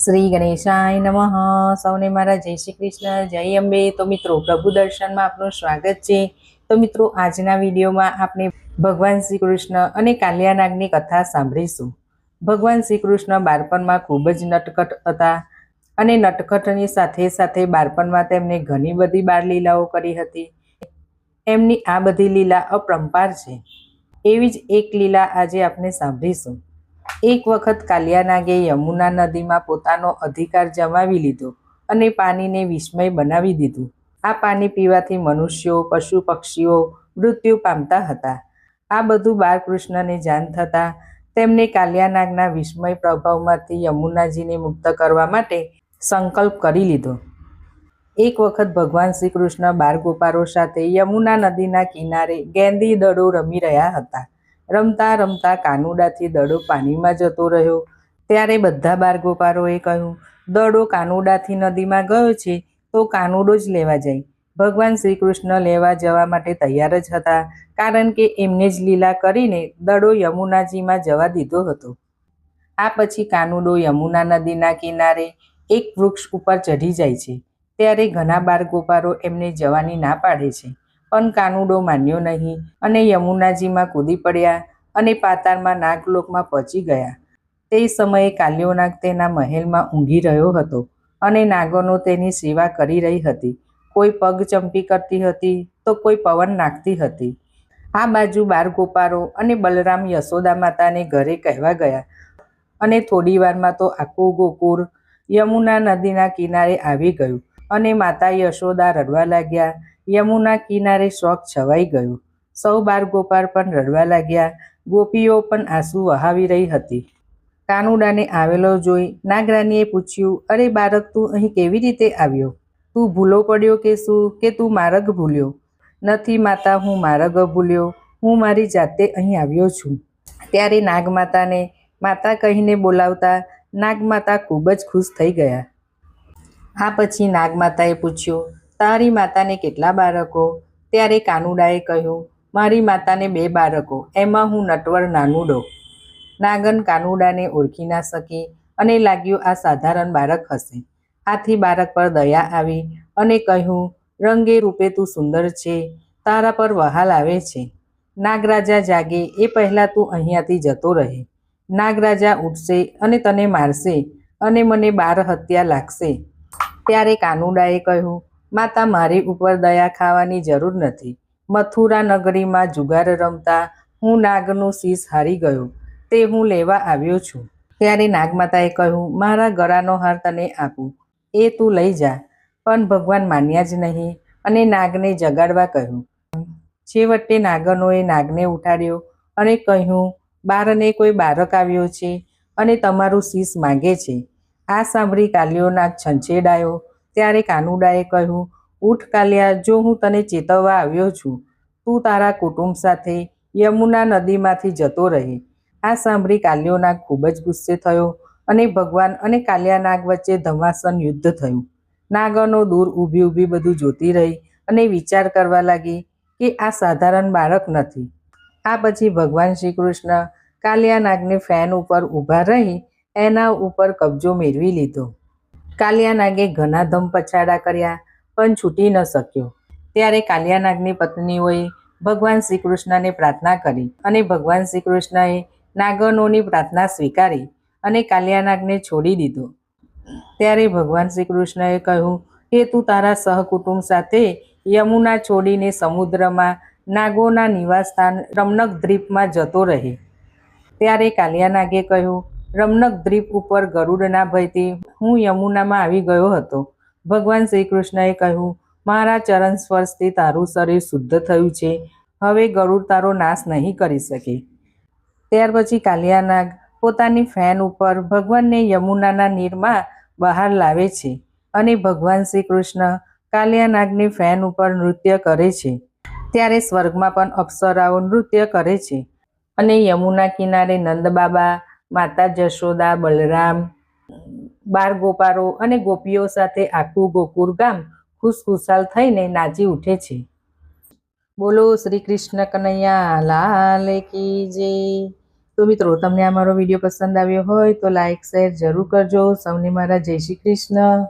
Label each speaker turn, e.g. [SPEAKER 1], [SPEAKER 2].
[SPEAKER 1] શ્રી ગણેશાય નમઃ. સૌને મારા જય શ્રી કૃષ્ણ, જય અંબે. તો મિત્રો, પ્રભુ દર્શનમાં આપનું સ્વાગત છે. તો મિત્રો, આજના વિડીયોમાં આપણે ભગવાન શ્રી કૃષ્ણ અને કાલિયા નાગની કથા સાંભળીશું. ભગવાન શ્રી કૃષ્ણ બાળપણમાં ખૂબ જ નટખટ હતા અને નટખટની સાથે સાથે બાળપણમાં તેમને ઘણી બધી બાળલીલાઓ કરી હતી. એમની આ બધી લીલા અપરંપાર છે. એવી જ એક લીલા આજે આપણે સાંભળીશું. એક વખત કાલિયા નાગે યમુના નદીમાં પોતાનો અધિકાર જમાવી લીધો અને પાણીને વિસ્મય બનાવી દીધું. આ પાણી પીવાથી મનુષ્યો, પશુ પક્ષીઓ મૃત્યુ પામતા હતા. આ બધું બાળકૃષ્ણને જાણ થતાં તેમણે કાલિયા નાગના વિસ્મય પ્રભાવમાંથી યમુનાજીને મુક્ત કરવા માટે સંકલ્પ કરી લીધો. એક વખત ભગવાન શ્રી કૃષ્ણ બાળગોપાળો સાથે યમુના નદીના કિનારે ગેંદી દડો રમી રહ્યા હતા. રમતા રમતા કાનુડાથી દડો પાણીમાં જતો રહ્યો. ત્યારે બધા બાળગોપાળોએ કહ્યું, દડો કાનુડાથી નદીમાં ગયો છે તો કાનુડો જ લેવા જાય. ભગવાન શ્રી કૃષ્ણ લેવા જવા માટે તૈયાર જ હતા, કારણ કે એમને જ લીલા કરીને દડો યમુનાજીમાં જવા દીધો હતો. આ પછી કાનુડો યમુના નદીના કિનારે એક વૃક્ષ ઉપર ચઢી જાય છે. ત્યારે ઘણા બાળગોપાળો એમને જવાની ના પાડે છે, પણ કાનુડો માન્યો નહીં અને યમુનાજીમાં કૂદી પડ્યા અને પાતાળમાં નાગલોકમાં પહોંચી ગયા. તે સમયે કાલિયો નાગ તેના મહેલમાં ઊંઘી રહ્યો હતો અને નાગોનો તેની સેવા કરી રહી હતી. કોઈ પગ ચંપી કરતી હતી તો કોઈ પવન નાખતી હતી. આ બાજુ બાળગોપાળો અને બલરામ યશોદા માતાને ઘરે કહેવા ગયા અને થોડી વારમાં તો આખું ગોકુળ યમુના નદીના કિનારે આવી ગયું અને માતા યશોદા રડવા લાગ્યા. યમુના કિનારે શોક છવાઈ ગયો. સૌ બાળગોપાળ પણ રડવા લાગ્યા. ગોપીઓ પણ આંસુ વહાવી રહી હતી. કાનુડાને આવેલો જોઈ નાગરાણીએ પૂછ્યું, અરે બાળક, તું અહીં કેવી રીતે આવ્યો? તું ભૂલો પડ્યો કે શું, કે તું માર્ગ ભૂલ્યો? નથી માતા, હું માર્ગ ભૂલ્યો. હું મારી જાતે અહીં આવ્યો છું. ત્યારે નાગમાતાને માતા કહીને બોલાવતા નાગમાતા ખૂબ જ ખુશ થઈ ગયા. આ પછી નાગમાતાએ પૂછ્યું, તારી માતાને કેટલા બાળકો? ત્યારે કાનુડાએ કહ્યું, મારી માતાને 2 બાળકો, એમાં હું નટવર નાનુડો. નાગન કાનુડાને ઓળખી ના શકી અને લાગ્યું આ સાધારણ બાળક હશે. આથી બાળક પર દયા આવી અને કહ્યું, રંગે રૂપે તું સુંદર છે, તારા પર વહાલ આવે છે. નાગરાજા જાગે એ પહેલાં તું અહીંયાથી જતો રહે. નાગરાજા ઉઠશે અને તને મારશે અને મને બાળ હત્યા લાગશે. ત્યારે કાનુડાએ કહ્યું, માતા, મારી ઉપર દયા ખાવાની જરૂર નથી. મથુરા નગરીમાં જુગાર રમતા હું નાગનું શીશ હારી ગયો, તે હું લેવા આવ્યો છું. ત્યારે નાગમાતાએ કહ્યું, મારા ગળાનો હાર તને આપું, એ તું લઈ જા. પણ ભગવાન માન્યા જ નહીં અને નાગને જગાડવા કહ્યું. છેવટે નાગનોએ નાગને ઉઠાડ્યો અને કહ્યું, બારને કોઈ બાળક આવ્યો છે અને તમારું શીશ માગે છે. આ સાંભળી કાલિયો નાગ છંછેડાયો. ત્યારે કાનુડાએ કહ્યું, ઉઠ કાલિયા, જો હું તને ચેતવવા આવ્યો છું. તું તારા કુટુંબ સાથે યમુના નદીમાંથી જતો રહે. આ સાંભળી કાલિયો નાગ ખૂબ જ ગુસ્સે થયો અને ભગવાન અને કાલિયા નાગ વચ્ચે ધમાસન યુદ્ધ થયું. નાગનો દૂર ઊભી ઊભી બધું જોતી રહી અને વિચાર કરવા લાગી કે આ સાધારણ બાળક નથી. આ પછી ભગવાન શ્રી કૃષ્ણ કાલિયા નાગને ફેન ઉપર ઊભા રહી એના ઉપર કબજો મેળવી લીધો. કાલિયા નાગે ઘણા ધમ પછાડા કર્યા પણ છૂટી ન શક્યો. ત્યારે કાલિયા નાગની પત્નીઓએ ભગવાન શ્રી કૃષ્ણને પ્રાર્થના કરી અને ભગવાન શ્રી કૃષ્ણએ નાગનોની પ્રાર્થના સ્વીકારી અને કાલિયા નાગને છોડી દીધો. ત્યારે ભગવાન શ્રી કૃષ્ણએ કહ્યું કે તું તારા સહકુટુંબ સાથે યમુના છોડીને સમુદ્રમાં નાગોના નિવાસસ્થાન રમણક દ્વીપમાં જતો રહે. ત્યારે કાલિયા નાગે કહ્યું, રમણક દ્વીપ ઉપર ગરુડના ભયથી હું યમુનામાં આવી ગયો હતો. ભગવાન શ્રી કૃષ્ણએ કહ્યું, મારા ચરણ સ્પર્શથી તારું શરીર શુદ્ધ થયું છે, હવે ગરુડ તારો નાશ નહીં કરી શકે. ત્યાર પછી કાલિયા નાગ પોતાની ફેન ઉપર ભગવાનને યમુનાના નીરમાં બહાર લાવે છે અને ભગવાન શ્રી કૃષ્ણ કાલિયા નાગની ફેન ઉપર નૃત્ય કરે છે. ત્યારે સ્વર્ગમાં પણ અપ્સરાઓ નૃત્ય કરે છે અને યમુના કિનારે નંદબાબા, માતા જશોદા, બલરામ, બાળગોપાળો અને ગોપીઓ સાથે આખું ગોકુળ ગામ ખુશખુશાલ થઈને નાચી ઉઠે છે. બોલો શ્રી કૃષ્ણ કનૈયા લાલ કી જય. તો મિત્રો તમને આ મારો વિડીયો પસંદ આવ્યો હોય તો લાઈક શેર જરૂર કરજો. સૌને મારા જય શ્રી કૃષ્ણ.